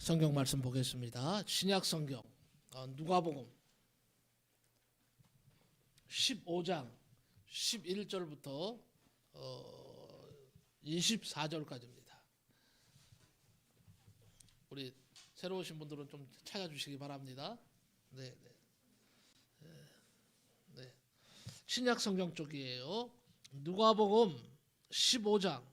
성경 말씀 보겠습니다. 신약 성경 누가복음 15장 11절부터 24절까지입니다. 우리 새로 오신 분들은 좀 찾아주시기 바랍니다. 네. 신약 성경 쪽이에요. 누가복음 15장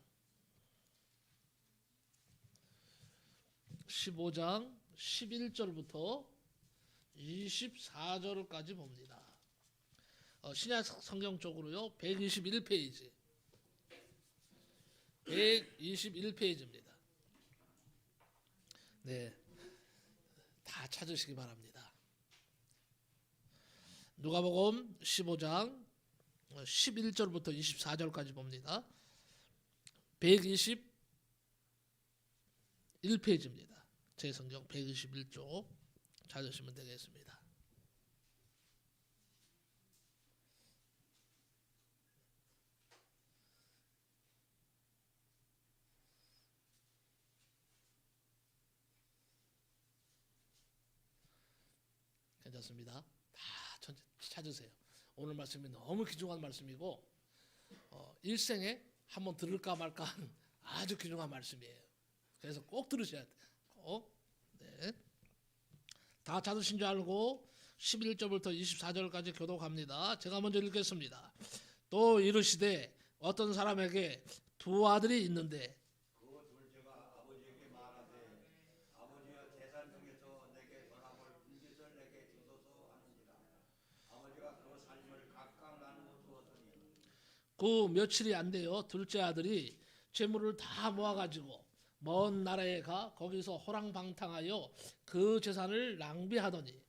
11절부터 24절까지 봅니다. 신약 성경 쪽으로요. 121페이지 121페이지입니다. 네, 다 찾으시기 바랍니다. 누가복음 15장 11절부터 24절까지 봅니다. 121페이지입니다. 제 성경 121쪽 찾으시면 되겠습니다. 괜찮습니다. 다 찾으세요. 오늘 말씀이 너무 귀중한 말씀이고 일생에 한번 들을까 말까 하는 아주 귀중한 말씀이에요. 그래서 꼭 들으셔야 돼요. 네. 다 찾으신 줄 알고 11절부터 24절까지 교독합니다. 제가 먼저 읽겠습니다. 또 이르시되 어떤 사람에게 두 아들이 있는데 그 둘째가 아버지에게 말하되 아버지여 재산 중에서 내게 전함을 분깃을 내게 주소서 하는지라. 아버지가 그 삶을 각각 나누어 주었으니 그 며칠이 안 돼요. 둘째 아들이 재물을 다 모아가지고 먼 나라에 가 거기서 호랑방탕하여 그 재산을 낭비하더니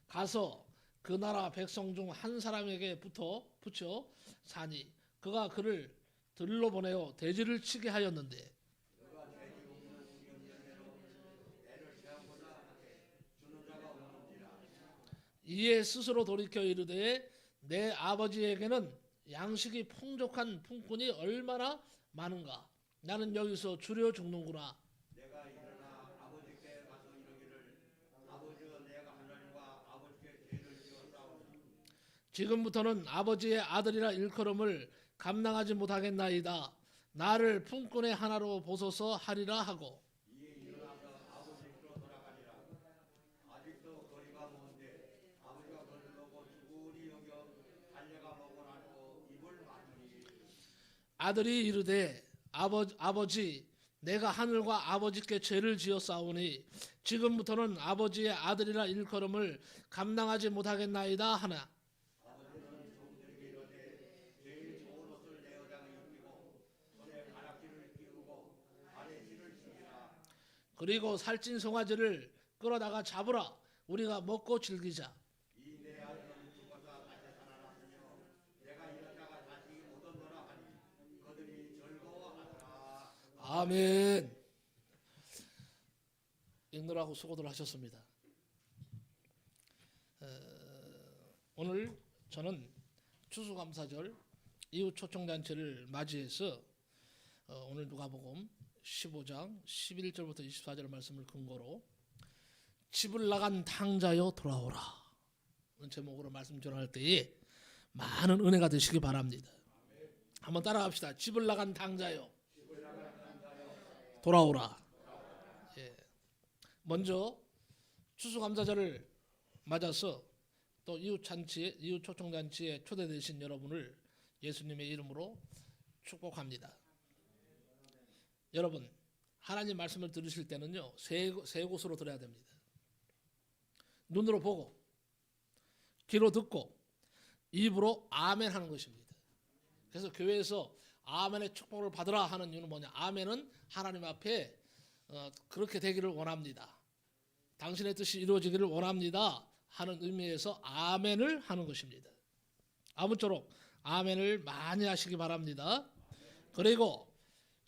가서 그 나라 백성 중 한 사람에게 붙여 사니 그가 그를 들로 보내어 돼지를 치게 하였는데 이에 스스로 돌이켜 이르되 내 아버지에게는 양식이 풍족한 품꾼이 얼마나 많은가. 나는 여기서 주려 죽는구나. 내가 일어나 아버지께 가서 이르기를 아버지여 내가 하나님과 아버지께 죄를 지었사오니 지금부터는 아버지의 아들이라 일컬음을 감당하지 못하겠나이다. 나를 품꾼의 하나로 보소서 하리라 하고 이에 일어나서 아버지께로 돌아가니라. 아직도 거리가 먼데 아버지가 그를 보고 죽으리 여겨 달려가 먹으라고 입을 맞으니 아들이 이르되 아버지 내가 하늘과 아버지께 죄를 지었사오니 지금부터는 아버지의 아들이라 일컬음을 감당하지 못하겠나이다 하나 아버지는 종들에게 이르되 제일 좋은 옷을 내 여장에 입히고 손에 가락지를 끼우고 발에 실을 신기라. 그리고 살찐 송아지를 끌어다가 잡으라. 우리가 먹고 즐기자. 이 내 아들은 죽어서 다시 살아났으며 내가 이런 자가 다시 못 얻노라 하니 그들이 즐거워하더라. 아멘. 읽느라고 수고들 하셨습니다. 오늘 저는 추수감사절 이웃 초청잔치를 맞이해서 오늘 누가복음 15장 11절부터 24절 말씀을 근거로 집을 나간 탕자여 돌아오라 제목으로 말씀 전할 때에 많은 은혜가 되시기 바랍니다. 한번 따라갑시다. 집을 나간 탕자여 돌아오라. 예. 먼저 추수감사절을 맞아서 또 이웃 초청잔치에 초대되신 여러분을 예수님의 이름으로 축복합니다. 여러분, 하나님 말씀을 들으실 때는요, 세 곳으로 들어야 됩니다. 눈으로 보고, 귀로 듣고, 입으로 아멘 하는 것입니다. 그래서 교회에서 아멘의 축복을 받으라 하는 이유는 뭐냐? 아멘은 하나님 앞에 그렇게 되기를 원합니다. 당신의 뜻이 이루어지기를 원합니다 하는 의미에서 아멘을 하는 것입니다. 아무쪼록 아멘을 많이 하시기 바랍니다. 그리고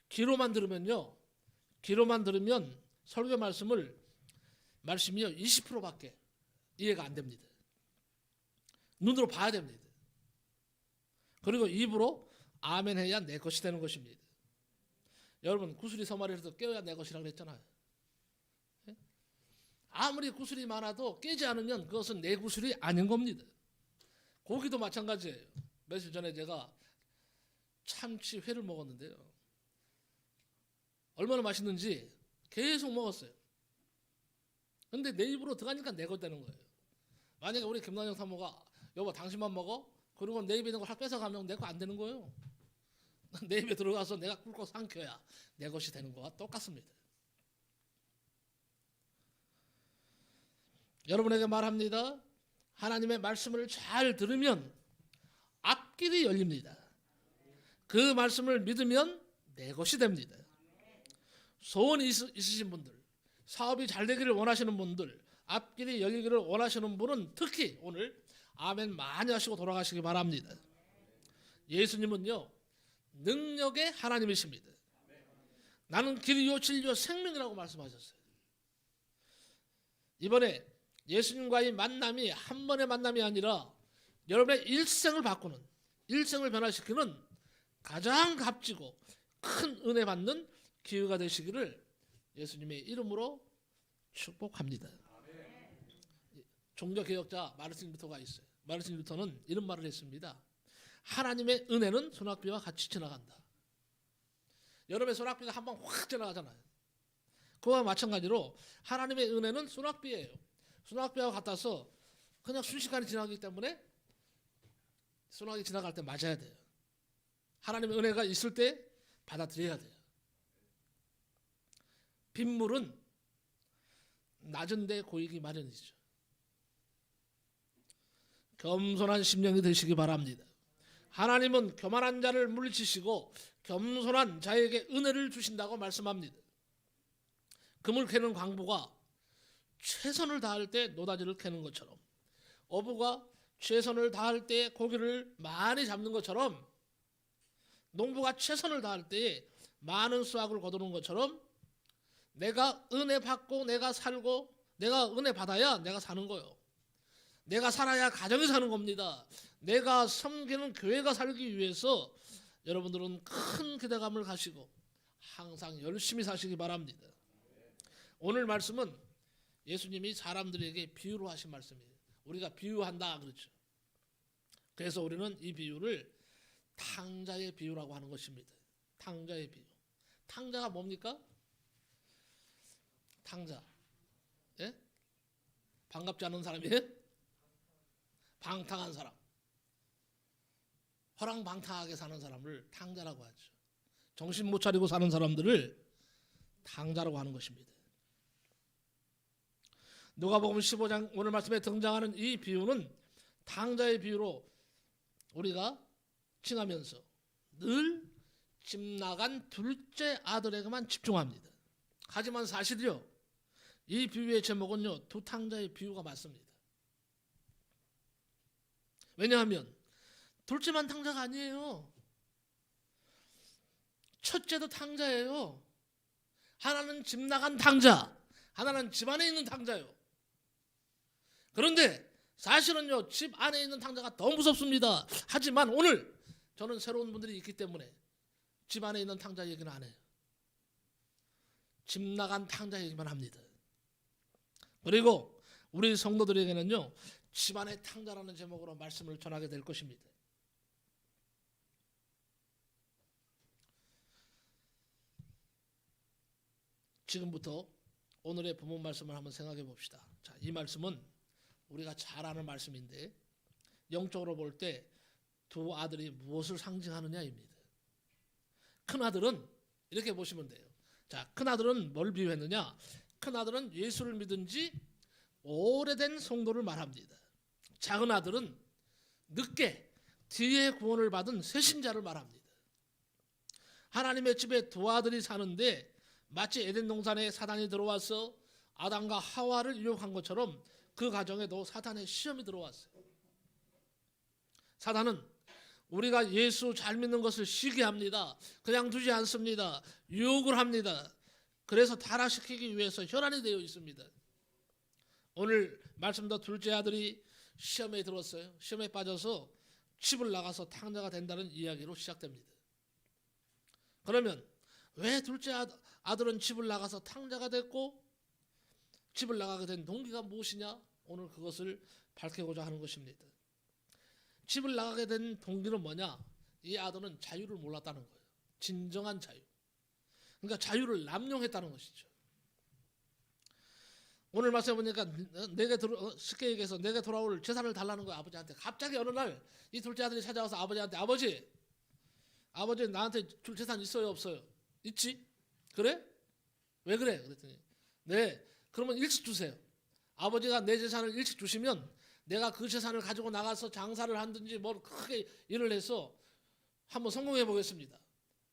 귀로만 들으면 설교 말씀이요 20%밖에 이해가 안 됩니다. 눈으로 봐야 됩니다. 그리고 입으로 아멘 해야 내 것이 되는 것입니다. 여러분 구슬이 서말에서 깨어야 내 것이라고 그랬잖아요. 예? 아무리 구슬이 많아도 깨지 않으면 그것은 내 구슬이 아닌 겁니다. 고기도 마찬가지예요. 며칠 전에 제가 참치회를 먹었는데요. 얼마나 맛있는지 계속 먹었어요. 근데 내 입으로 들어가니까 내 것 되는 거예요. 만약에 우리 김남영 사모가 여보 당신만 먹어? 그리고 내 입에 있는 걸 확 뺏어가면 내 거 안 되는 거예요. 내 입에 들어가서 내가 꿀꺽 삼켜야 내 것이 되는 거와 똑같습니다. 여러분에게 말합니다. 하나님의 말씀을 잘 들으면 앞길이 열립니다. 그 말씀을 믿으면 내 것이 됩니다. 소원이 있으신 분들, 사업이 잘 되기를 원하시는 분들, 앞길이 열리기를 원하시는 분은 특히 오늘 아멘 많이 하시고 돌아가시기 바랍니다. 예수님은요 능력의 하나님이십니다. 나는 길이요 진리요 생명이라고 말씀하셨어요. 이번에 예수님과의 만남이 한 번의 만남이 아니라 여러분의 일생을 바꾸는, 일생을 변화시키는 가장 값지고 큰 은혜 받는 기회가 되시기를 예수님의 이름으로 축복합니다. 종교개혁자 마르틴 루터가 있어요. 마르틴 루터는 이런 말을 했습니다. 하나님의 은혜는 소낙비와 같이 지나간다. 여러분의 소낙비가 한 방 확 지나가잖아요. 그와 마찬가지로 하나님의 은혜는 소낙비예요. 소낙비와 같아서 그냥 순식간에 지나가기 때문에 소낙이 지나갈 때 맞아야 돼요. 하나님의 은혜가 있을 때 받아들여야 돼요. 빗물은 낮은 데 고이기 마련이죠. 겸손한 심령이 되시기 바랍니다. 하나님은 교만한 자를 물리치시고 겸손한 자에게 은혜를 주신다고 말씀합니다. 금을 캐는 광부가 최선을 다할 때 노다지를 캐는 것처럼, 어부가 최선을 다할 때 고기를 많이 잡는 것처럼, 농부가 최선을 다할 때 많은 수확을 거두는 것처럼 내가 은혜 받고 내가 살고, 내가 은혜 받아야 내가 사는 거예요. 내가 살아야 가정이 사는 겁니다. 내가 섬기는 교회가 살기 위해서 여러분들은 큰 기대감을 가지고 항상 열심히 사시기 바랍니다. 오늘 말씀은 예수님이 사람들에게 비유로 하신 말씀이에요. 우리가 비유한다 그렇죠. 그래서 우리는 이 비유를 탕자의 비유라고 하는 것입니다. 탕자의 비유. 탕자가 뭡니까? 탕자. 예? 반갑지 않은 사람이에요? 방탕한 사람. 허랑방탕하게 사는 사람을 탕자라고 하죠. 정신 못 차리고 사는 사람들을 탕자라고 하는 것입니다. 누가복음 15장 오늘 말씀에 등장하는 이 비유는 탕자의 비유로 우리가 칭하면서 늘 집 나간 둘째 아들에게만 집중합니다. 하지만 사실이요, 이 비유의 제목은요 두 탕자의 비유가 맞습니다. 왜냐하면 둘째만 탕자가 아니에요. 첫째도 탕자예요. 하나는 집 나간 탕자, 하나는 집 안에 있는 탕자요. 그런데 사실은요 집 안에 있는 탕자가 더 무섭습니다. 하지만 오늘 저는 새로운 분들이 있기 때문에 집 안에 있는 탕자 얘기는 안 해요. 집 나간 탕자 얘기만 합니다. 그리고 우리 성도들에게는요 집안의 탕자라는 제목으로 말씀을 전하게 될 것입니다. 지금부터 오늘의 본문 말씀을 한번 생각해 봅시다. 자, 이 말씀은 우리가 잘 아는 말씀인데 영적으로 볼 때 두 아들이 무엇을 상징하느냐입니다. 큰 아들은 이렇게 보시면 돼요. 자, 큰 아들은 뭘 비유했느냐? 큰 아들은 예수를 믿은 지 오래된 성도를 말합니다. 작은 아들은 늦게 뒤에 구원을 받은 새신자를 말합니다. 하나님의 집에 두 아들이 사는데 마치 에덴 동산에 사단이 들어와서 아담과 하와를 유혹한 것처럼 그 가정에도 사단의 시험이 들어왔어요. 사단은 우리가 예수 잘 믿는 것을 시기합니다. 그냥 두지 않습니다. 유혹을 합니다. 그래서 타락시키기 위해서 혈안이 되어 있습니다. 오늘 말씀도 둘째 아들이 시험에 들었어요. 시험에 빠져서 집을 나가서 탕자가 된다는 이야기로 시작됩니다. 그러면 왜 둘째 아들은 집을 나가서 탕자가 됐고 집을 나가게 된 동기가 무엇이냐? 오늘 그것을 밝히고자 하는 것입니다. 집을 나가게 된 동기는 뭐냐? 이 아들은 자유를 몰랐다는 거예요. 진정한 자유. 그러니까 자유를 남용했다는 것이죠. 오늘 말씀해 보니까 쉽게 얘기해서 내게 돌아올 재산을 달라는 거예요. 아버지한테. 갑자기 어느 날 이 둘째 아들이 찾아와서 아버지한테 아버지 나한테 줄 재산 있어요 없어요? 있지? 그래? 왜 그래? 그랬더니 네 그러면 일찍 주세요. 아버지가 내 재산을 일찍 주시면 내가 그 재산을 가지고 나가서 장사를 하든지 뭐 크게 일을 해서 한번 성공해 보겠습니다.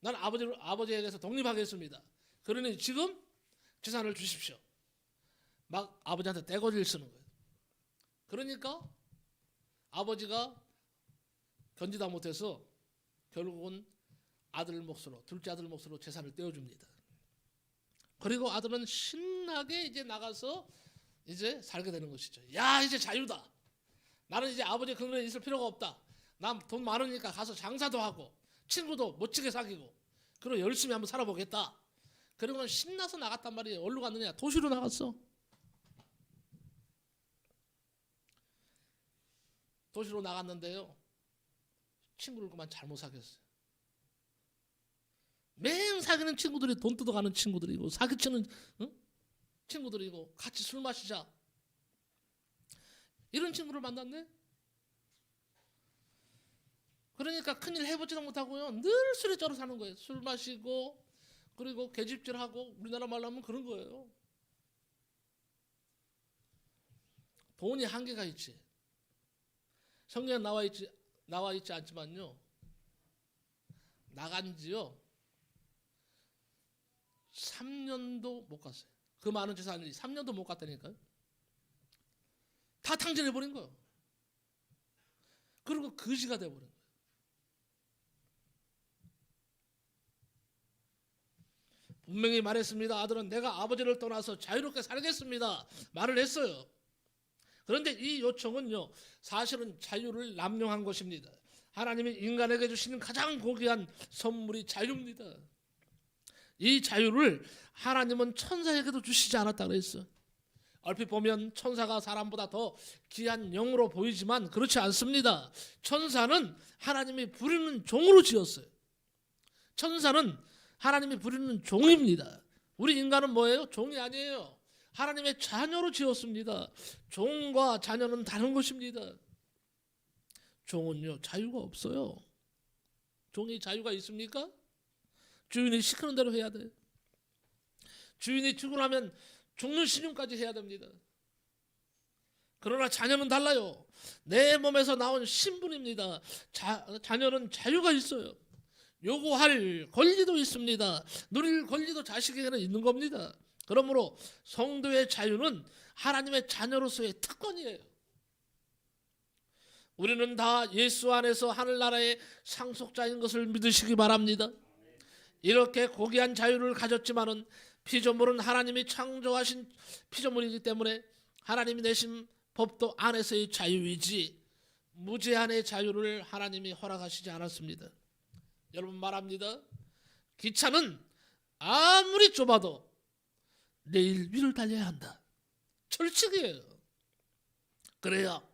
난 아버지에게서 독립하겠습니다. 그러니 지금 재산을 주십시오. 막 아버지한테 떼거지를 쓰는 거예요. 그러니까 아버지가 견디다 못해서 결국은 둘째 아들 몫으로 재산을 떼어줍니다. 그리고 아들은 신나게 이제 나가서 이제 살게 되는 것이죠. 야 이제 자유다. 나는 이제 아버지 그늘에 있을 필요가 없다. 난 돈 많으니까 가서 장사도 하고 친구도 멋지게 사귀고 그리고 열심히 한번 살아보겠다. 그리고는 신나서 나갔단 말이에요. 어디로 갔느냐? 도시로 나갔어. 도시로 나갔는데요. 친구를 그만 잘못 사귀었어요. 매일 사귀는 친구들이 돈 뜯어가는 친구들이고 사기치는 친구들이고 같이 술 마시자. 이런 친구를 만났네. 그러니까 큰일 해보지도 못하고요. 늘 술에 쩔어 사는 거예요. 술 마시고 그리고 계집질하고 우리나라 말로 하면 그런 거예요. 돈이 한계가 있지. 성경에 나와 있지 않지만요. 나간 지요 3년도 못 갔어요. 그 많은 재산이 3년도 못 갔다니까요. 다 탕진해버린 거예요. 그리고 거지가 돼버린 거예요. 분명히 말했습니다. 아들은 내가 아버지를 떠나서 자유롭게 살겠습니다. 말을 했어요. 그런데 이 요청은요, 사실은 자유를 남용한 것입니다. 하나님이 인간에게 주시는 가장 고귀한 선물이 자유입니다. 이 자유를 하나님은 천사에게도 주시지 않았다 그랬어요. 얼핏 보면 천사가 사람보다 더 귀한 영으로 보이지만 그렇지 않습니다. 천사는 하나님이 부르는 종으로 지었어요. 천사는 하나님이 부르는 종입니다. 우리 인간은 뭐예요? 종이 아니에요. 하나님의 자녀로 지었습니다. 종과 자녀는 다른 것입니다. 종은요 자유가 없어요. 종이 자유가 있습니까? 주인이 시키는 대로 해야 돼요. 주인이 죽으라면 죽는 신용까지 해야 됩니다. 그러나 자녀는 달라요. 내 몸에서 나온 신분입니다. 자녀는 자유가 있어요. 요구할 권리도 있습니다. 누릴 권리도 자식에게는 있는 겁니다. 그러므로 성도의 자유는 하나님의 자녀로서의 특권이에요. 우리는 다 예수 안에서 하늘나라의 상속자인 것을 믿으시기 바랍니다. 이렇게 고귀한 자유를 가졌지만은 피조물은 하나님이 창조하신 피조물이기 때문에 하나님이 내신 법도 안에서의 자유이지 무제한의 자유를 하나님이 허락하시지 않았습니다. 여러분 말합니다. 기차는 아무리 좁아도 레일 위를 달려야 한다. 철칙이에요. 그래야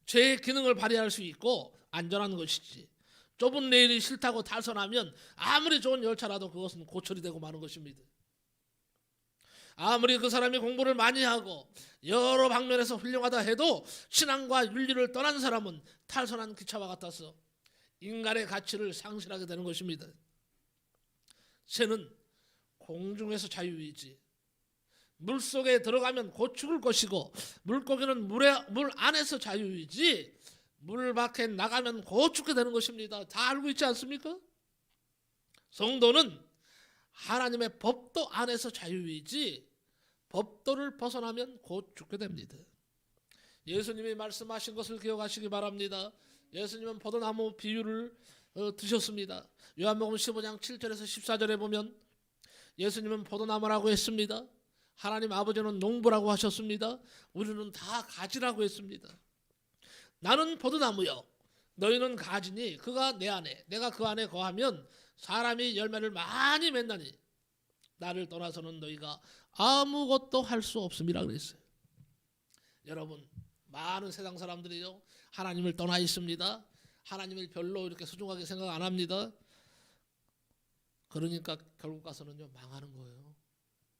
죄의 기능을 발휘할 수 있고 안전한 것이지. 좁은 레일이 싫다고 탈선하면 아무리 좋은 열차라도 그것은 고철이 되고 마는 것입니다. 아무리 그 사람이 공부를 많이 하고 여러 방면에서 훌륭하다 해도 신앙과 윤리를 떠난 사람은 탈선한 기차와 같아서 인간의 가치를 상실하게 되는 것입니다. 새는 공중에서 자유이지 물속에 들어가면 곧 죽을 것이고 물고기는 물 안에서 자유이지 물 밖에 나가면 곧 죽게 되는 것입니다. 다 알고 있지 않습니까? 성도는 하나님의 법도 안에서 자유이지 법도를 벗어나면 곧 죽게 됩니다. 예수님이 말씀하신 것을 기억하시기 바랍니다. 예수님은 포도나무 비유를 드셨습니다. 요한복음 15장 7절에서 14절에 보면 예수님은 포도나무라고 했습니다. 하나님 아버지는 농부라고 하셨습니다. 우리는 다 가지라고 했습니다. 나는 포도나무요 너희는 가지니 그가 내 안에 내가 그 안에 거하면 사람이 열매를 많이 맺나니 나를 떠나서는 너희가 아무것도 할 수 없음이라 그랬어요. 여러분, 많은 세상 사람들이요 하나님을 떠나 있습니다. 하나님을 별로 이렇게 소중하게 생각 안 합니다. 그러니까 결국 가서는요 망하는 거예요.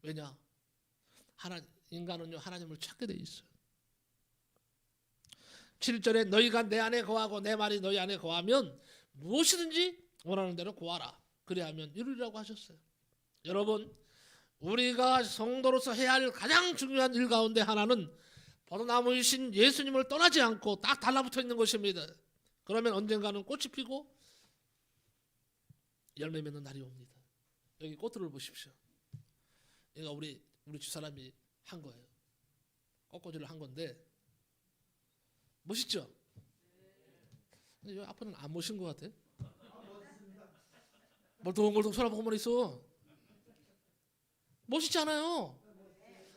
왜냐? 인간은요 하나님을 찾게 돼 있어요. 7절에 너희가 내 안에 거하고 내 말이 너희 안에 거하면 무엇이든지 원하는 대로 구하라. 그래야면 이루리라고 하셨어요. 여러분, 우리가 성도로서 해야 할 가장 중요한 일 가운데 하나는 포도나무이신 예수님을 떠나지 않고 딱 달라붙어 있는 것입니다. 그러면 언젠가는 꽃이 피고 열매 맺는 날이 옵니다. 여기 꽃들을 보십시오. 이거 우리 집사람이 한 거예요. 꽃꽂이를 한 건데 멋있죠? 근데 여기 앞에는 안 멋진 것 같아. 멀뚱멀뚱 쳐다보고만 있어. 멋있지 않아요?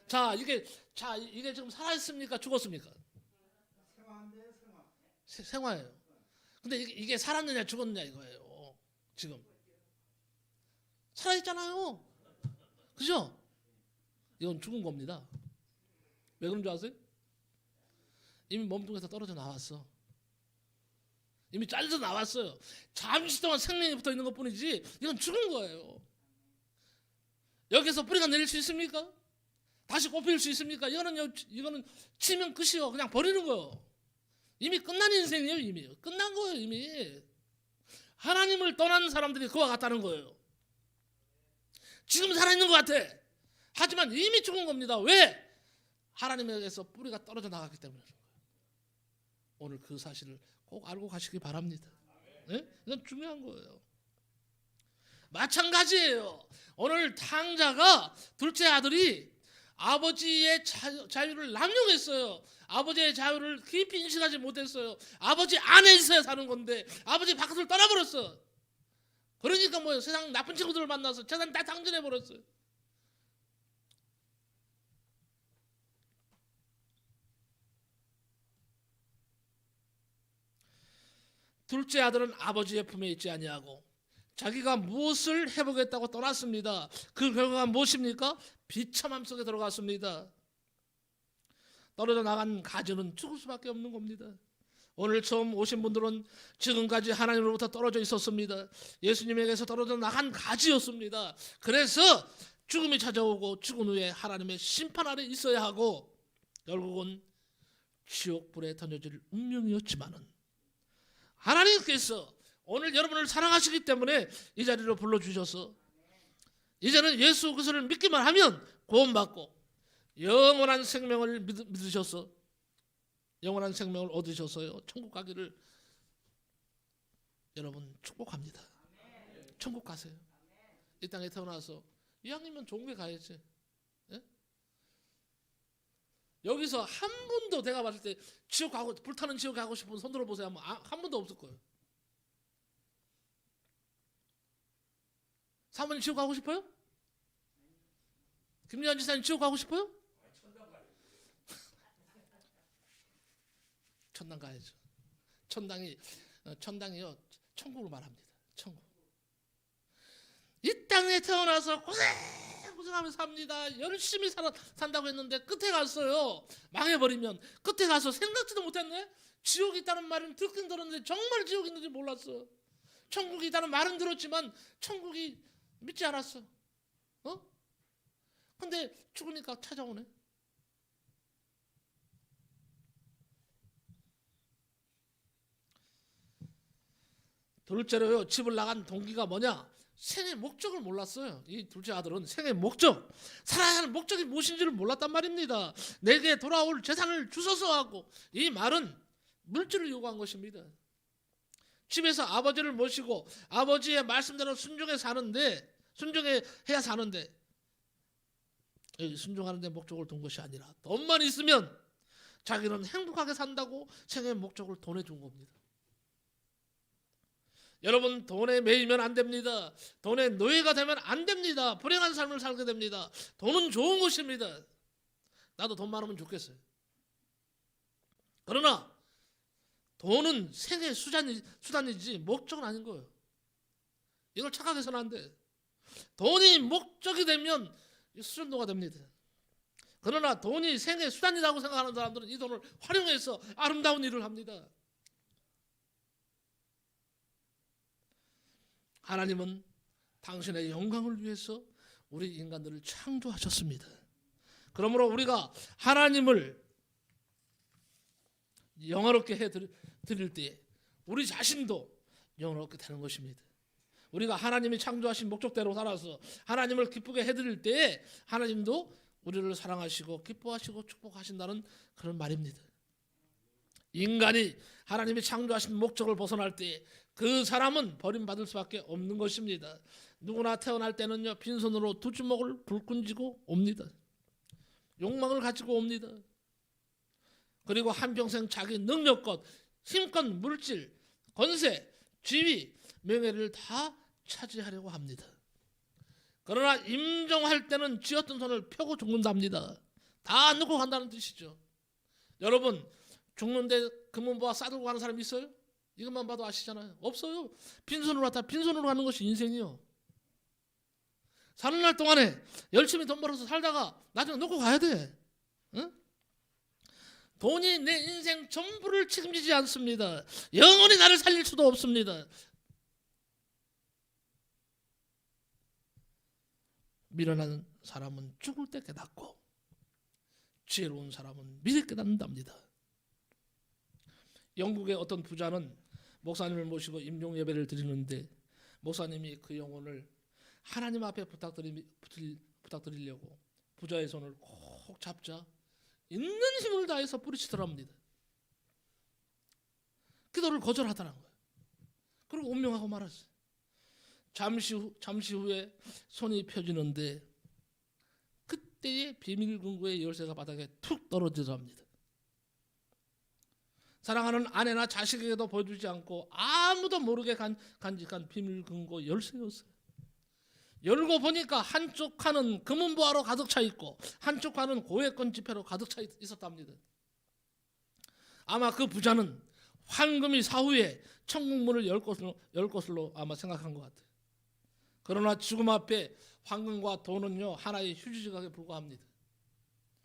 자, 이게 지금 살아있습니까? 죽었습니까? 생화예요. 근데 이게 살았느냐 죽었느냐 이거예요. 지금 살아있잖아요. 그죠? 이건 죽은 겁니다. 왜 그런 줄 아세요? 이미 몸뚱에서 떨어져 나왔어. 이미 잘려서 나왔어요. 잠시 동안 생명이 붙어 있는 것뿐이지 이건 죽은 거예요. 여기서 뿌리가 내릴 수 있습니까? 다시 꽃필 수 있습니까? 이거는 치면 끝이요. 그냥 버리는 거예요. 이미 끝난 인생이에요. 이미 끝난 거예요. 이미 하나님을 떠난 사람들이 그와 같다는 거예요. 지금 살아있는 것 같아. 하지만 이미 죽은 겁니다. 왜? 하나님에게서 뿌리가 떨어져 나갔기 때문에. 오늘 그 사실을 꼭 알고 가시기 바랍니다. 네? 이건 중요한 거예요. 마찬가지예요. 오늘 탕자가 둘째 아들이 아버지의 자유를 남용했어요. 아버지의 자유를 깊이 인식하지 못했어요. 아버지 안에 있어야 사는 건데 아버지 바깥을 떠나버렸어. 그러니까 뭐예요? 세상 나쁜 친구들을 만나서 재산 다 탕진해버렸어요. 둘째 아들은 아버지의 품에 있지 아니하고 자기가 무엇을 해보겠다고 떠났습니다. 그 결과가 무엇입니까? 비참함 속에 들어갔습니다. 떨어져 나간 가지는 죽을 수밖에 없는 겁니다. 오늘 처음 오신 분들은 지금까지 하나님으로부터 떨어져 있었습니다. 예수님에게서 떨어져 나간 가지였습니다. 그래서 죽음이 찾아오고 죽은 후에 하나님의 심판 아래 있어야 하고 결국은 지옥불에 던져질 운명이었지만은 하나님께서 오늘 여러분을 사랑하시기 때문에 이 자리로 불러주셔서 이제는 예수 그리스도를 믿기만 하면 구원받고 영원한 생명을 믿으셔서 영원한 생명을 얻으셔서요 천국 가기를 여러분 축복합니다. 천국 가세요. 이 땅에 태어나서 이왕이면 좋은 게 가야지. 예? 여기서 한 분도 내가 봤을 때 지옥 가고 불타는 지옥 가고 싶은 손 들어보세요. 한 분도 없을 거예요. 사모님 지옥 가고 싶어요? 김리한 지사님 지옥 가고 싶어요? 천당 가야죠. 천당이요 천국을 말합니다. 천국. 이 땅에 태어나서 고생하면서 삽니다. 열심히 산다고 했는데 끝에 갔어요. 망해버리면 끝에 가서 생각지도 못했네. 지옥이 있다는 말은 듣긴 들었는데 정말 지옥이 있는지 몰랐어. 천국이 있다는 말은 들었지만 천국이 믿지 않았어. 근데 죽으니까 찾아오네. 둘째로요 집을 나간 동기가 뭐냐? 생의 목적을 몰랐어요. 이 둘째 아들은 생의 목적, 살아야 하는 목적이 무엇인지를 몰랐단 말입니다. 내게 돌아올 재산을 주소서 하고 이 말은 물질을 요구한 것입니다. 집에서 아버지를 모시고 아버지의 말씀대로 순종해야 사는데 여기 순종하는 데 목적을 둔 것이 아니라 돈만 있으면 자기는 행복하게 산다고 생의 목적을 돈에 준 겁니다. 여러분 돈에 매이면 안 됩니다. 돈의 노예가 되면 안 됩니다. 불행한 삶을 살게 됩니다. 돈은 좋은 것입니다. 나도 돈 많으면 좋겠어요. 그러나 돈은 생의 수단이지 목적은 아닌 거예요. 이걸 착각해서는 안 돼. 돈이 목적이 되면 수전도가 됩니다. 그러나 돈이 생의 수단이라고 생각하는 사람들은 이 돈을 활용해서 아름다운 일을 합니다. 하나님은 당신의 영광을 위해서 우리 인간들을 창조하셨습니다. 그러므로 우리가 하나님을 영화롭게 해드릴 때에 우리 자신도 영화롭게 되는 것입니다. 우리가 하나님이 창조하신 목적대로 살아서 하나님을 기쁘게 해드릴 때에 하나님도 우리를 사랑하시고 기뻐하시고 축복하신다는 그런 말입니다. 인간이 하나님이 창조하신 목적을 벗어날 때 그 사람은 버림받을 수밖에 없는 것입니다. 누구나 태어날 때는요, 빈손으로 두 주먹을 불끈쥐고 옵니다. 욕망을 가지고 옵니다. 그리고 한평생 자기 능력껏 힘껏 물질, 권세, 지위, 명예를 다 차지하려고 합니다. 그러나 임종할 때는 쥐었던 손을 펴고 죽는답니다. 다 넣고 간다는 뜻이죠. 여러분, 죽는데 금은보화 싸들고 가는 사람 있어요? 이것만 봐도 아시잖아요. 없어요. 빈손으로 왔다 빈손으로 가는 것이 인생이요. 사는 날 동안에 열심히 돈 벌어서 살다가 나중에 놓고 가야 돼. 응? 돈이 내 인생 전부를 책임지지 않습니다. 영원히 나를 살릴 수도 없습니다. 미련한 사람은 죽을 때 깨닫고 지혜로운 사람은 미리 깨닫는답니다. 영국의 어떤 부자는 목사님을 모시고 임종 예배를 드리는데 목사님이 그 영혼을 하나님 앞에 부탁드리려고 부자의 손을 꼭 잡자 있는 힘을 다해서 뿌리치더랍니다. 기도를 거절하더라는 거예요. 그리고 운명하고 말았어요. 잠시 후에 손이 펴지는데 그때의 비밀 금고의 열쇠가 바닥에 툭 떨어지더랍니다. 사랑하는 아내나 자식에게도 보여주지 않고 아무도 모르게 간직한 비밀 금고 열쇠였어요. 열고 보니까 한쪽 칸은 금은보화로 가득 차 있고 한쪽 칸은 고액권 지폐로 가득 차 있었답니다. 아마 그 부자는 황금이 사후에 천국문을 열 것으로 아마 생각한 것 같아요. 그러나 죽음 앞에 황금과 돈은요, 하나의 휴지조각에 불과합니다.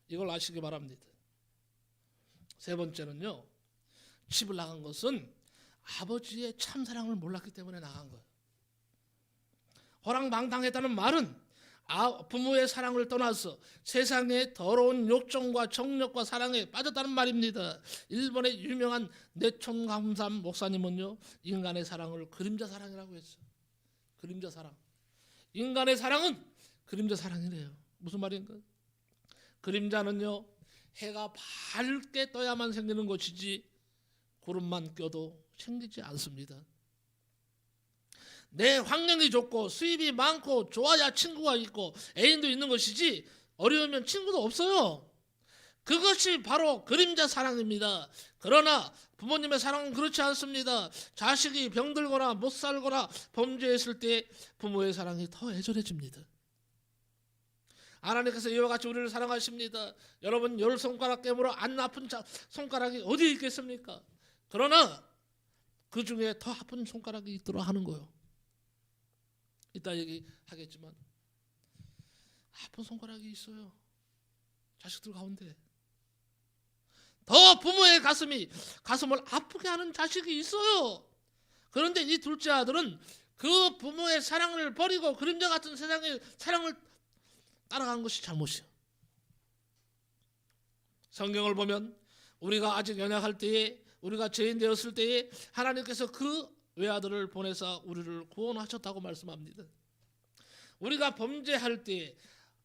이걸 아시기 바랍니다. 세 번째는요, 집을 나간 것은 아버지의 참사랑을 몰랐기 때문에 나간 거예요. 호랑방탕했다는 말은 부모의 사랑을 떠나서 세상의 더러운 욕정과 정력과 사랑에 빠졌다는 말입니다. 일본의 유명한 내촌감삼 목사님은요, 인간의 사랑을 그림자 사랑이라고 했어요. 그림자 사랑. 인간의 사랑은 그림자 사랑이래요. 무슨 말인가? 그림자는요, 해가 밝게 떠야만 생기는 것이지 구름만 껴도 생기지 않습니다. 내 환경이 좋고 수입이 많고 좋아야 친구가 있고 애인도 있는 것이지 어려우면 친구도 없어요. 그것이 바로 그림자 사랑입니다. 그러나 부모님의 사랑은 그렇지 않습니다. 자식이 병들거나 못 살거나 범죄했을 때 부모의 사랑이 더 애절해집니다. 하나님께서 이와 같이 우리를 사랑하십니다. 여러분, 10손가락 깨물어 안 아픈 손가락이 어디 있겠습니까? 그러나 그 중에 더 아픈 손가락이 있더라 하는 거예요. 이따 얘기하겠지만 아픈 손가락이 있어요. 자식들 가운데 더 부모의 가슴을 아프게 하는 자식이 있어요. 그런데 이 둘째 아들은 그 부모의 사랑을 버리고 그림자 같은 세상의 사랑을 따라간 것이 잘못이에요. 성경을 보면 우리가 아직 연약할 때에, 우리가 죄인 되었을 때에 하나님께서 그 외아들을 보내사 우리를 구원하셨다고 말씀합니다. 우리가 범죄할 때,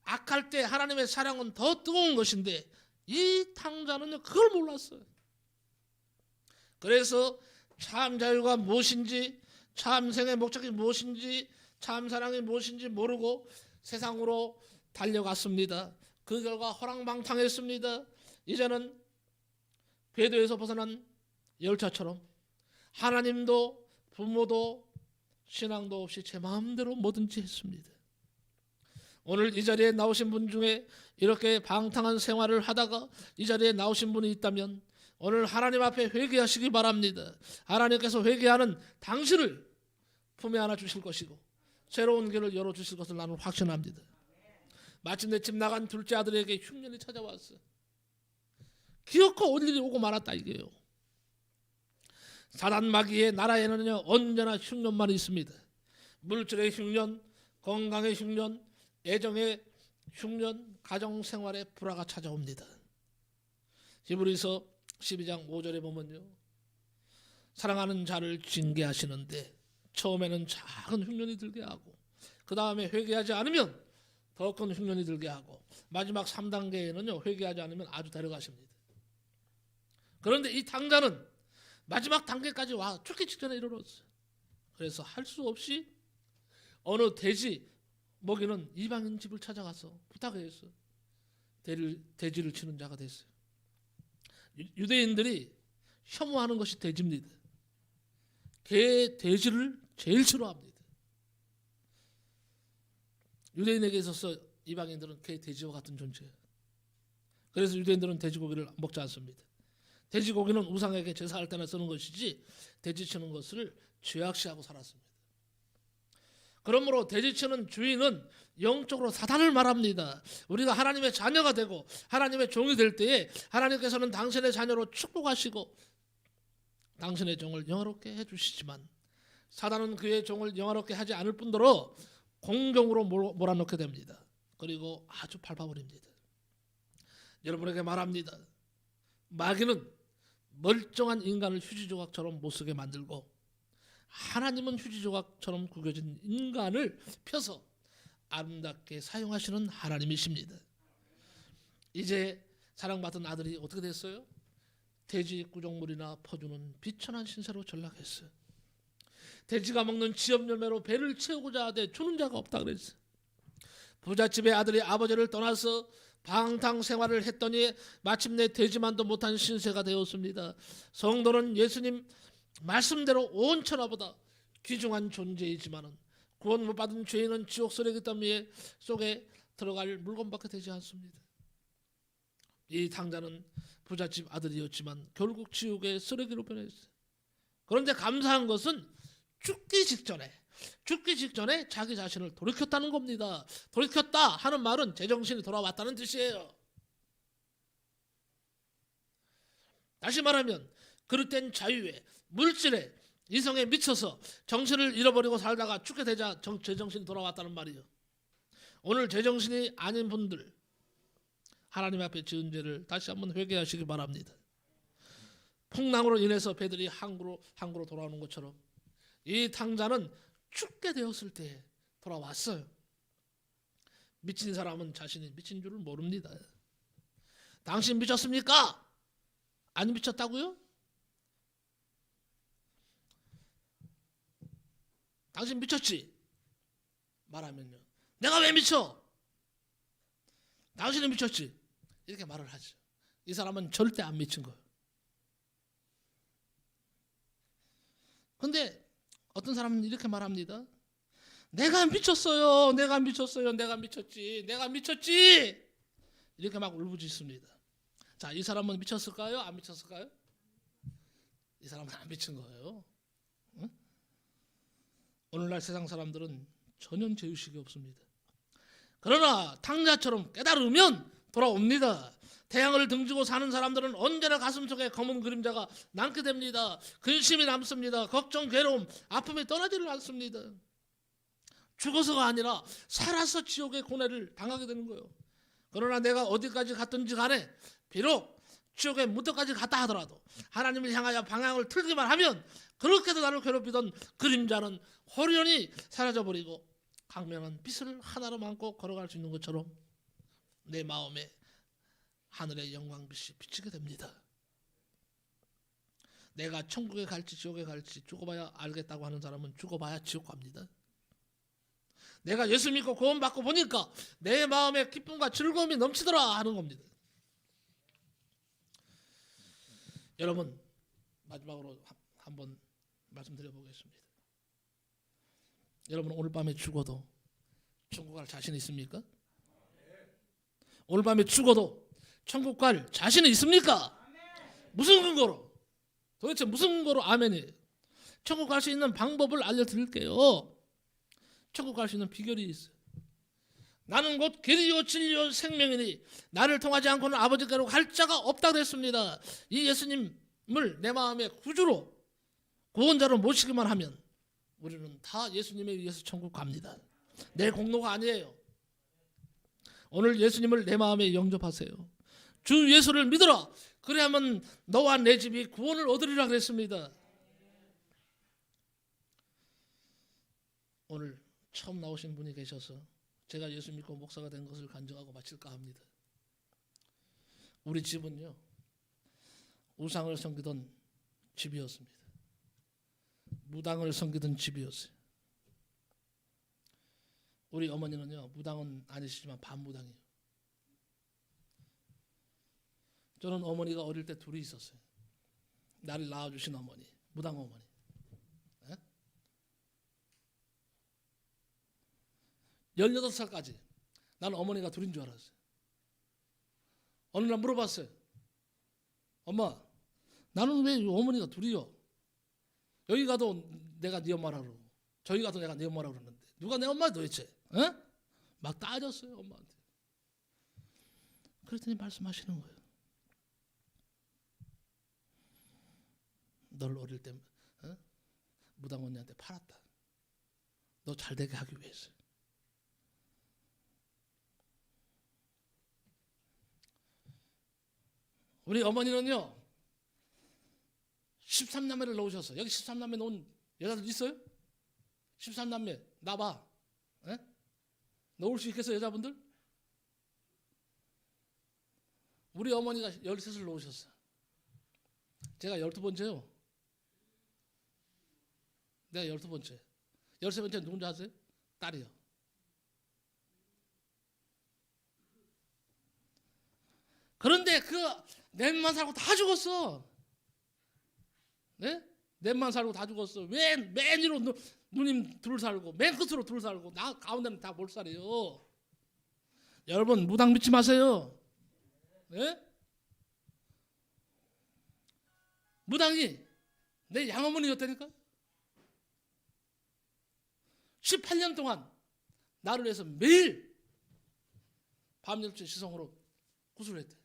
악할 때 하나님의 사랑은 더 뜨거운 것인데 이 탕자는요, 그걸 몰랐어요. 그래서 참 자유가 무엇인지, 참 생의 목적이 무엇인지, 참 사랑이 무엇인지 모르고 세상으로 달려갔습니다. 그 결과 호랑방탕했습니다. 이제는 궤도에서 벗어난 열차처럼 하나님도 부모도 신앙도 없이 제 마음대로 뭐든지 했습니다. 오늘 이 자리에 나오신 분 중에 이렇게 방탕한 생활을 하다가 이 자리에 나오신 분이 있다면 오늘 하나님 앞에 회개하시기 바랍니다. 하나님께서 회개하는 당신을 품에 안아 주실 것이고 새로운 길을 열어주실 것을 나는 확신합니다. 마침내 집 나간 둘째 아들에게 흉년이 찾아왔어. 기어코 올 일이 오고 말았다 이게요. 사단 마귀의 나라에는요 언제나 흉년만 있습니다. 물질의 흉년, 건강의 흉년, 애정의 흉년, 가정생활의 불화가 찾아옵니다. 히브리서 12장 5절에 보면요, 사랑하는 자를 징계하시는데 처음에는 작은 흉년이 들게 하고 그 다음에 회개하지 않으면 더 큰 흉년이 들게 하고 마지막 3단계에는요 회개하지 않으면 아주 데려가십니다. 그런데 이 당자는 마지막 단계까지 와 죽기 직전에 이르렀어요. 그래서 할 수 없이 어느 돼지 먹이는 이방인 집을 찾아가서 부탁했어. 돼지를 치는 자가 됐어요. 유대인들이 혐오하는 것이 돼지입니다. 돼지를 제일 싫어합니다. 유대인에게 있어서 이방인들은 돼지와 같은 존재예요. 그래서 유대인들은 돼지고기를 먹지 않습니다. 돼지고기는 우상에게 제사할 때나 쓰는 것이지 돼지 치는 것을 죄악시하고 살았습니다. 그러므로 돼지 치는 주인은 영적으로 사단을 말합니다. 우리가 하나님의 자녀가 되고 하나님의 종이 될 때에 하나님께서는 당신의 자녀로 축복하시고 당신의 종을 영화롭게 해주시지만 사단은 그의 종을 영화롭게 하지 않을 뿐더러 공경으로 몰아넣게 됩니다. 그리고 아주 밟아버립니다. 여러분에게 말합니다. 마귀는 멀쩡한 인간을 휴지조각처럼 못쓰게 만들고 하나님은 휴지조각처럼 구겨진 인간을 펴서 아름답게 사용하시는 하나님이십니다. 이제 사랑받은 아들이 어떻게 됐어요? 돼지 구정물이나 퍼주는 비천한 신세로 전락했어요. 돼지가 먹는 지엽 열매로 배를 채우고자 하되 주는 자가 없다 그랬어요. 부잣집의 아들이 아버지를 떠나서 방탕 생활을 했더니 마침내 되지만도 못한 신세가 되었습니다. 성도는 예수님 말씀대로 온 천하보다 귀중한 존재이지만은 구원 못 받은 죄인은 지옥 쓰레기 더미 속에 들어갈 물건밖에 되지 않습니다. 이 당자는 부잣집 아들이었지만 결국 지옥의 쓰레기로 변했어요. 그런데 감사한 것은 죽기 직전에 자기 자신을 돌이켰다는 겁니다. 돌이켰다 하는 말은 제정신이 돌아왔다는 뜻이에요. 다시 말하면 그릇된 자유에 물질에 이성에 미쳐서 정신을 잃어버리고 살다가 죽게 되자 제정신이 돌아왔다는 말이에요. 오늘 제정신이 아닌 분들 하나님 앞에 지은 죄를 다시 한번 회개하시기 바랍니다. 풍랑으로 인해서 배들이 항구로 돌아오는 것처럼 이 탕자는 죽게 되었을 때 돌아왔어요. 미친 사람은 자신이 미친 줄을 모릅니다. 당신 미쳤습니까? 안 미쳤다고요? 당신 미쳤지? 말하면요, 내가 왜 미쳐? 당신이 미쳤지? 이렇게 말을 하죠. 이 사람은 절대 안 미친 거예요. 근데 어떤 사람은 이렇게 말합니다. 내가 미쳤어요. 내가 미쳤지. 이렇게 막 울부짖습니다. 자, 이 사람은 미쳤을까요? 안 미쳤을까요? 이 사람은 안 미친 거예요. 응? 오늘날 세상 사람들은 전혀 죄의식이 없습니다. 그러나 탕자처럼 깨달으면 돌아옵니다. 태양을 등지고 사는 사람들은 언제나 가슴속에 검은 그림자가 남게 됩니다. 근심이 남습니다. 걱정, 괴로움, 아픔이 떠나지를 않습니다. 죽어서가 아니라 살아서 지옥의 고뇌를 당하게 되는 거예요. 그러나 내가 어디까지 갔든지 간에 비록 지옥의 무덤까지 갔다 하더라도 하나님을 향하여 방향을 틀기만 하면 그렇게도 나를 괴롭히던 그림자는 호련히 사라져버리고 강명한 빛을 하나로 안고 걸어갈 수 있는 것처럼 내 마음에 하늘의 영광빛이 비치게 됩니다. 내가 천국에 갈지 지옥에 갈지 죽어봐야 알겠다고 하는 사람은 죽어봐야 지옥 갑니다. 내가 예수 믿고 구원받고 보니까 내 마음에 기쁨과 즐거움이 넘치더라 하는 겁니다. 여러분, 마지막으로 한번 말씀드려보겠습니다. 여러분, 오늘 밤에 죽어도 천국 갈 자신 있습니까? 오늘 밤에 죽어도 천국 갈 자신이 있습니까? 무슨 근거로? 도대체 무슨 근거로 아멘이에요? 천국 갈 수 있는 방법을 알려드릴게요. 천국 갈 수 있는 비결이 있어요. 나는 곧 길이요 진리요 생명이니 나를 통하지 않고는 아버지께로 갈 자가 없다 그랬습니다. 이 예수님을 내 마음의 구주로 구원자로 모시기만 하면 우리는 다 예수님에 의해서 천국 갑니다. 내 공로가 아니에요. 오늘 예수님을 내 마음에 영접하세요. 주 예수를 믿어라. 그래야만 너와 내 집이 구원을 얻으리라 그랬습니다. 오늘 처음 나오신 분이 계셔서 제가 예수 믿고 목사가 된 것을 간증하고 마칠까 합니다. 우리 집은요, 우상을 섬기던 집이었습니다. 무당을 섬기던 집이었어요. 우리 어머니는요, 무당은 아니시지만 반무당이에요. 저는 어머니가 어릴 때 둘이 있었어요. 나를 낳아주신 어머니, 무당 어머니. 18살까지 나는 어머니가 둘인 줄 알았어요. 어느 날 물어봤어요. 엄마, 나는 왜 어머니가 둘이요? 여기 가도 내가 네 엄마라고 그러고 저기 가도 내가 네 엄마라고 그러는데 누가 내 엄마야 도대체? 막 따졌어요 엄마한테. 그랬더니 말씀하시는 거예요. 널 어릴 때 무당 언니한테 팔았다. 너 잘되게 하기 위해서. 우리 어머니는요 13남매를 놓으셨어. 여기 13남매 놓은 여자들 있어요? 13남매 나봐. 놓을 수 있겠어요 여자분들? 우리 어머니가 13을 놓으셨어. 제가 12번째요. 내가 12번째. 13번째 누군지 아세요? 딸이요. 그런데 그 넷만 살고 다 죽었어. 네? 넷만 살고 다 죽었어. 왜 맨 위로 누님 둘 살고 맨 끝으로 둘 살고 나 가운데는 다 몰살이에요. 여러분 무당 믿지 마세요. 네? 무당이 내 양어머니였다니까. 18년 동안 나를 위해서 매일 밤 12시 시성으로 구슬을 했대.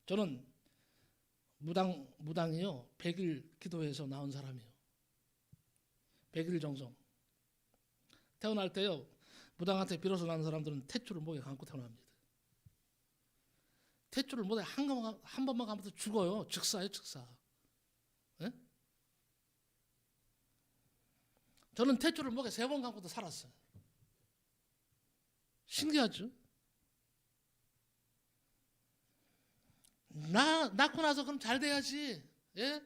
저는 무당이요 100일 기도해서 나온 사람이에요. 100일 정성. 태어날 때요 무당한테 빌어서 나는 사람들은 탯줄을 목에 감고 태어납니다. 탯줄을 목에 한 번만 감아도 죽어요. 즉사예요 즉사. 네? 저는 탯줄을 목에 3번 감고도 살았어요. 신기하죠? 낳고 나서 그럼 잘 돼야지. 예?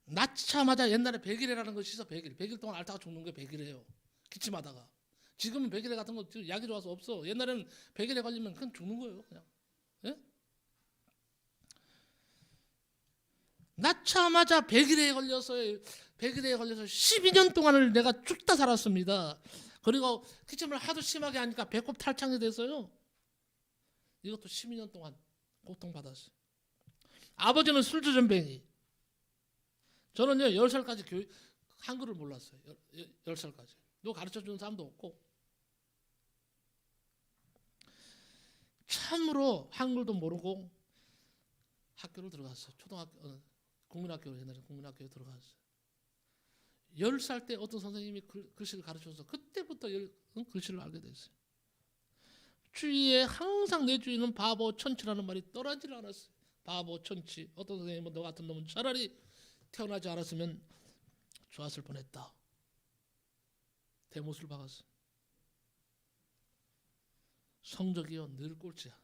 낳자마자 옛날에 100일이라는 것이 있어. 100일 동안 앓다가 죽는 게 100일이에요. 기침하다가. 지금은 100일에 같은 거 약이 좋아서 없어. 옛날에는 100일에 걸리면 그냥 죽는 거예요. 그냥. 예? 낳자마자 100일에 걸려서 12년 동안을 내가 죽다 살았습니다. 그리고 기침을 하도 심하게 하니까 배꼽 탈창이 돼서요. 이것도 12년 동안 고통받았어요. 아버지는 술주전뱅이. 저는요 10살까지 한글을 몰랐어요. 10살까지. 누가 가르쳐주는 사람도 없고 참으로 한글도 모르고 학교를 들어갔어요. 초등학교 국민학교로 옛날에 국민학교에 들어갔어요. 10살 때 어떤 선생님이 글씨를 가르쳐줘서 그때부터 글씨를 알게 됐어요. 주위에 항상 내 주위는 바보 천치라는 말이 떠나질 않았어요. 바보 천치. 어떤 선생님은 너 같은 놈은 차라리 태어나지 않았으면 좋았을 뻔했다. 대못을 박았어요. 성적이요 늘 꼴찌야.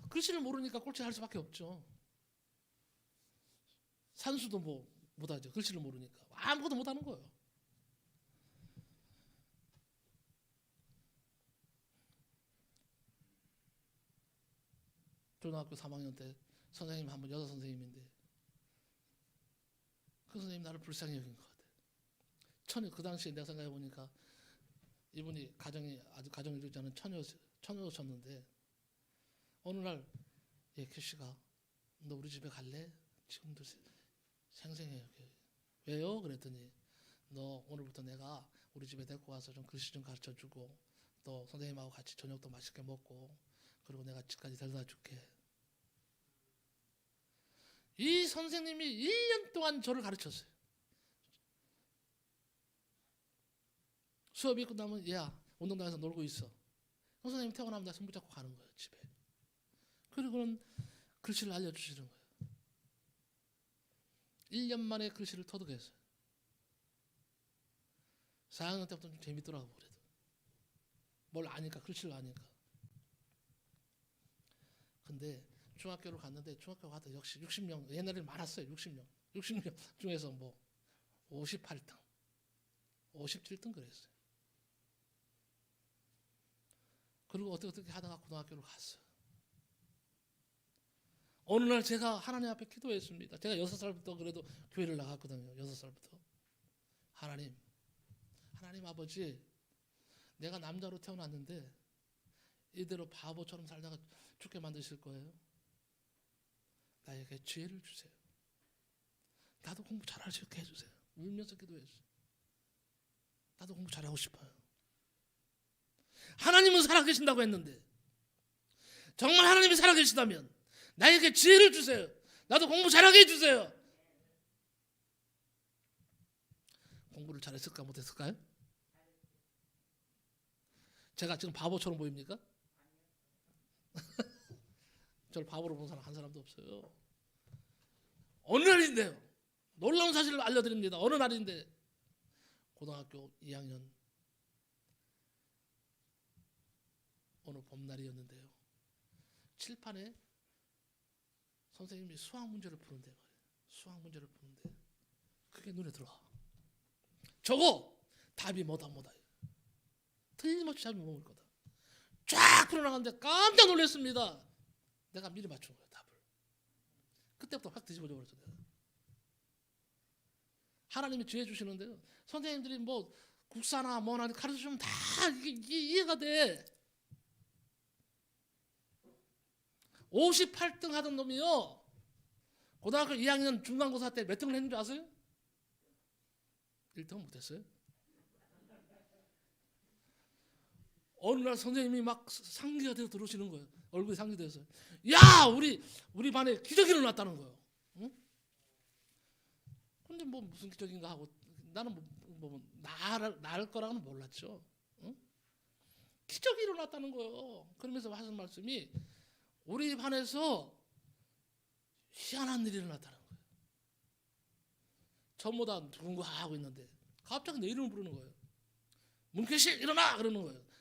글씨를 모르니까 꼴찌 할 수밖에 없죠. 산수도 못하죠. 글씨를 모르니까 아무것도 못하는 거예요. 초등학교 3학년 때 선생님 한분 여자 선생님인데 그 선생님이 나를 불쌍히 여긴 것 같아요. 그 당시에 내가 생각해 보니까 이분이 아주 가정이 이루지 않은 처녀셨는데 어느 날 캐시가 너 우리 집에 갈래? 지금도 생생해요. 왜요? 그랬더니 너 오늘부터 내가 우리 집에 데리고 와서 좀 글씨 좀 가르쳐주고 또 선생님하고 같이 저녁도 맛있게 먹고 그리고 내가 집까지 데려다 줄게. 이 선생님이 1년 동안 저를 가르쳤어요. 수업이 끝나면 야 운동장에서 놀고 있어. 선생님이 퇴근하면 나 손붙잡고 가는 거예요. 집에. 그리고는 글씨를 알려주시는 거예요. 1년 만에 글씨를 터득했어요. 4학년 때부터 좀 재밌더라고. 그래도 뭘 아니까, 글씨를 아니까. 근데 중학교를 갔는데 중학교 가도 역시 60명, 옛날에는 많았어요. 60명 중에서 뭐 58등 57등 그랬어요. 그리고 어떻게 하다가 고등학교를 갔어요. 어느 날 제가 하나님 앞에 기도했습니다. 제가 6살부터 그래도 교회를 나갔거든요. 6살부터. 하나님 아버지, 내가 남자로 태어났는데 이대로 바보처럼 살다가 죽게 만드실 거예요? 나에게 지혜를 주세요. 나도 공부 잘할 수 있게 해주세요. 울면서 기도했어요. 나도 공부 잘하고 싶어요. 하나님은 살아계신다고 했는데 정말 하나님이 살아계시다면 나에게 지혜를 주세요. 나도 공부 잘하게 해주세요. 공부를 잘했을까 못했을까요? 제가 지금 바보처럼 보입니까? 저를 바보로 본 사람 한 사람도 없어요. 어느 날인데요. 놀라운 사실을 알려드립니다. 어느 날인데 고등학교 2학년 어느 봄날이었는데요. 칠판에 선생님이 수학 문제를 푸는데 말이에요. 수학 문제를 푸는데 그게 눈에 들어와. 저거 답이 뭐다. 틀림없이 답이 뭐일 거다. 쫙 풀어나가는데 깜짝 놀랐습니다. 내가 미리 맞춘 거예요. 답을. 그때부터 확 뒤집어져 버렸죠. 내가. 하나님이 지혜 주시는데요. 선생님들이 뭐 국사나 뭐나 가르쳐주면 다 이게 이해가 돼. 58등 하던 놈이요. 고등학교 2학년 중간고사 때 몇 등을 했는 줄 아세요? 1등은 못했어요. 어느 날 선생님이 막 상기가 돼서 들어오시는 거예요. 얼굴이 상기돼서. 야, 우리 반에 기적이 일어났다는 거예요. 응? 근데 뭐 무슨 기적인가 하고 나는 나을 거라고는 몰랐죠. 응? 기적이 일어났다는 거예요. 그러면서 하신 말씀이 우리 반에서 희한한 일이 일어났다는 거예요. 전부 다 누군가 하고 있는데 갑자기 내 이름을 부르는 거예요. 문캐시 일어나! 그러는 거예요.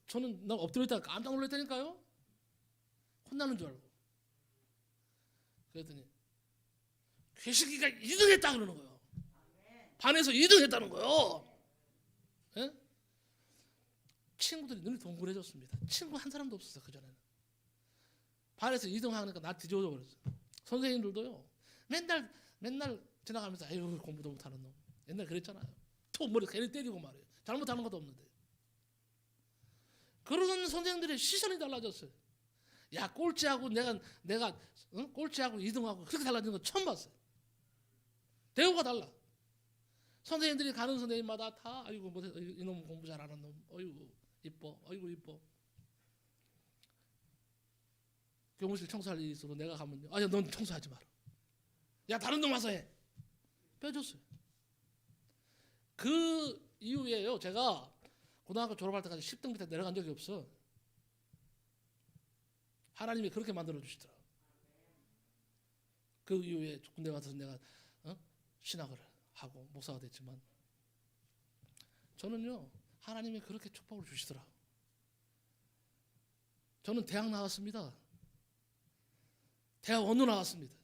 저는 나 엎드려 있다가 깜짝 놀랐다니까요. 혼나는 줄 알고. 그랬더니 괴식이가 2등했다 그러는 거예요. 반에서 2등했다는 거예요. 예? 친구들이 눈이 동그래졌습니다. 친구 한 사람도 없었어요. 그전에는. 반에서 2등 하니까 나 뒤집어져 버렸어요. 선생님들도요. 맨날 지나가면서 아유 공부도 못하는 놈. 옛날 그랬잖아요. 톡 머리 괜히 때리고 말이에요. 잘못하는 것도 없는데. 그러던 선생님들의 시선이 달라졌어요. 야, 꼴찌하고 내가 꼴찌하고 2등하고 그렇게 달라지는 거 처음 봤어요. 대우가 달라. 선생님들이 가는 선생님마다 다 아이고 뭐 이놈 공부 잘하는 놈, 어이구 이뻐, 어이구 이뻐. 교무실 청소할 일이 있어도 내가 가면요. 아야 넌 청소하지 마라. 야 다른 놈 와서 해. 빼줬어요. 그 이후에요. 제가 고등학교 졸업할 때까지 10등 밑에 내려간 적이 없어. 하나님이 그렇게 만들어 주시더라. 그 이후에 군대 가서 내가 신학을 하고 목사가 됐지만 저는요 하나님이 그렇게 축복을 주시더라. 저는 대학 나왔습니다. 대학 원로 나왔습니다.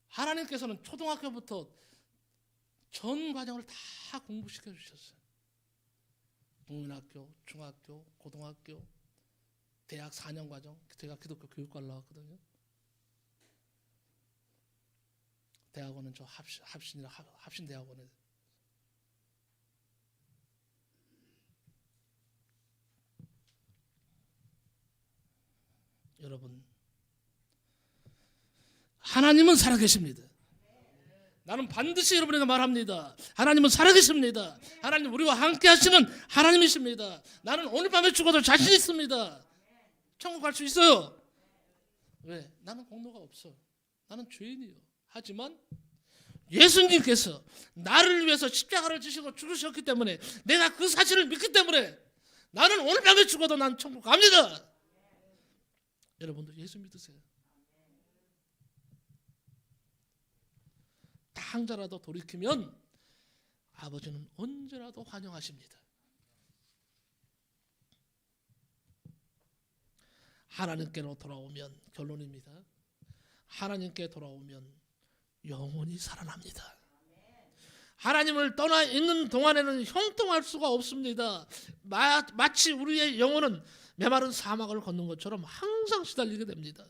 하나님께서는 초등학교부터 전 과정을 다 공부시켜 주셨어요. 국민학교, 중학교, 고등학교, 대학 4년 과정. 제가 기독교 교육과를 나왔거든요. 대학원은 저 합신 대학원에 여러분, 하나님은 살아계십니다. 나는 반드시 여러분에게 말합니다. 하나님은 살아계십니다. 하나님 우리와 함께 하시는 하나님이십니다. 나는 오늘 밤에 죽어도 자신 있습니다. 천국 갈 수 있어요. 왜? 나는 공로가 없어. 나는 죄인이요. 하지만 예수님께서 나를 위해서 십자가를 지시고 죽으셨기 때문에, 내가 그 사실을 믿기 때문에 나는 오늘 밤에 죽어도 난 천국 갑니다. 여러분도 예수 믿으세요. 탕자라도 돌이키면 아버지는 언제라도 환영하십니다. 하나님께로 돌아오면, 결론입니다, 하나님께 돌아오면 영원히 살아납니다. 하나님을 떠나 있는 동안에는 형통할 수가 없습니다. 마치 우리의 영혼은 메마른 사막을 걷는 것처럼 항상 시달리게 됩니다.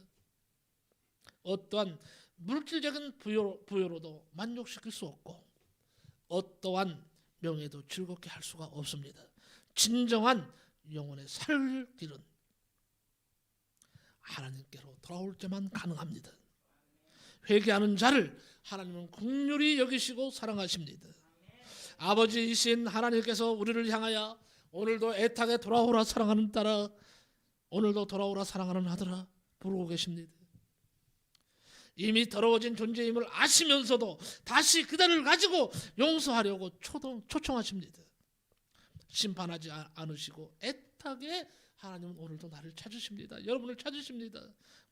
어떠한 물질적인 부여로도 만족시킬 수 없고, 어떠한 명예도 즐겁게 할 수가 없습니다. 진정한 영혼의 살 길은 하나님께로 돌아올 때만 가능합니다. 회개하는 자를 하나님은 긍휼히 여기시고 사랑하십니다. 아버지이신 하나님께서 우리를 향하여 오늘도 애타게 돌아오라 사랑하는 딸아, 오늘도 돌아오라 사랑하는 아들아 부르고 계십니다. 이미 더러워진 존재임을 아시면서도 다시 그대를 가지고 용서하려고 초청하십니다. 심판하지 않으시고 애타게 하나님은 오늘도 나를 찾으십니다. 여러분을 찾으십니다.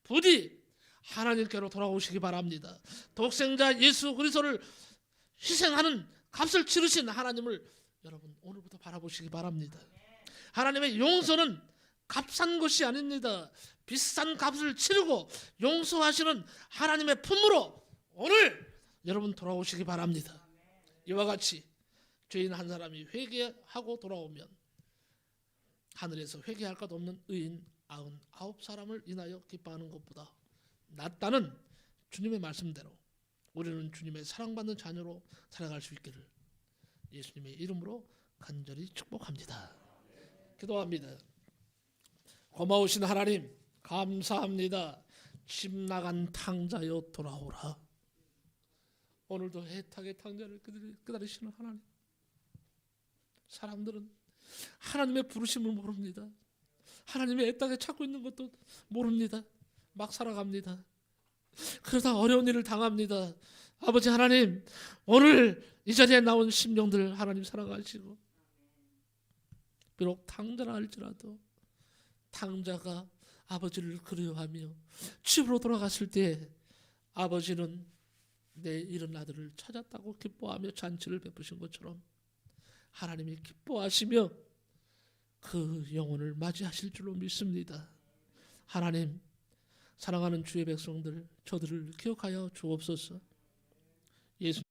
부디 하나님께로 돌아오시기 바랍니다. 독생자 예수 그리스도를 희생하는 값을 치르신 하나님을 여러분 오늘부터 바라보시기 바랍니다. 하나님의 용서는 값싼 것이 아닙니다. 비싼 값을 치르고 용서하시는 하나님의 품으로 오늘 여러분 돌아오시기 바랍니다. 이와 같이 죄인 한 사람이 회개하고 돌아오면 하늘에서 회개할 것 없는 의인 99사람을 인하여 기뻐하는 것보다 낫다는 주님의 말씀대로 우리는 주님의 사랑받는 자녀로 살아갈 수 있기를 예수님의 이름으로 간절히 축복합니다. 기도합니다. 고마우신 하나님 감사합니다. 집 나간 탕자여 돌아오라. 오늘도 애타게 탕자를 기다리시는 하나님. 사람들은 하나님의 부르심을 모릅니다. 하나님의 애타게 찾고 있는 것도 모릅니다. 막 살아갑니다. 그러다 어려운 일을 당합니다. 아버지 하나님, 오늘 이 자리에 나온 심령들 하나님 사랑하시고, 비록 탕자라 할지라도 탕자가 아버지를 그리워하며 집으로 돌아갔을 때 아버지는 내 잃은 아들을 찾았다고 기뻐하며 잔치를 베푸신 것처럼 하나님이 기뻐하시며 그 영혼을 맞이하실 줄로 믿습니다. 하나님, 사랑하는 주의 백성들 저들을 기억하여 주옵소서. 예수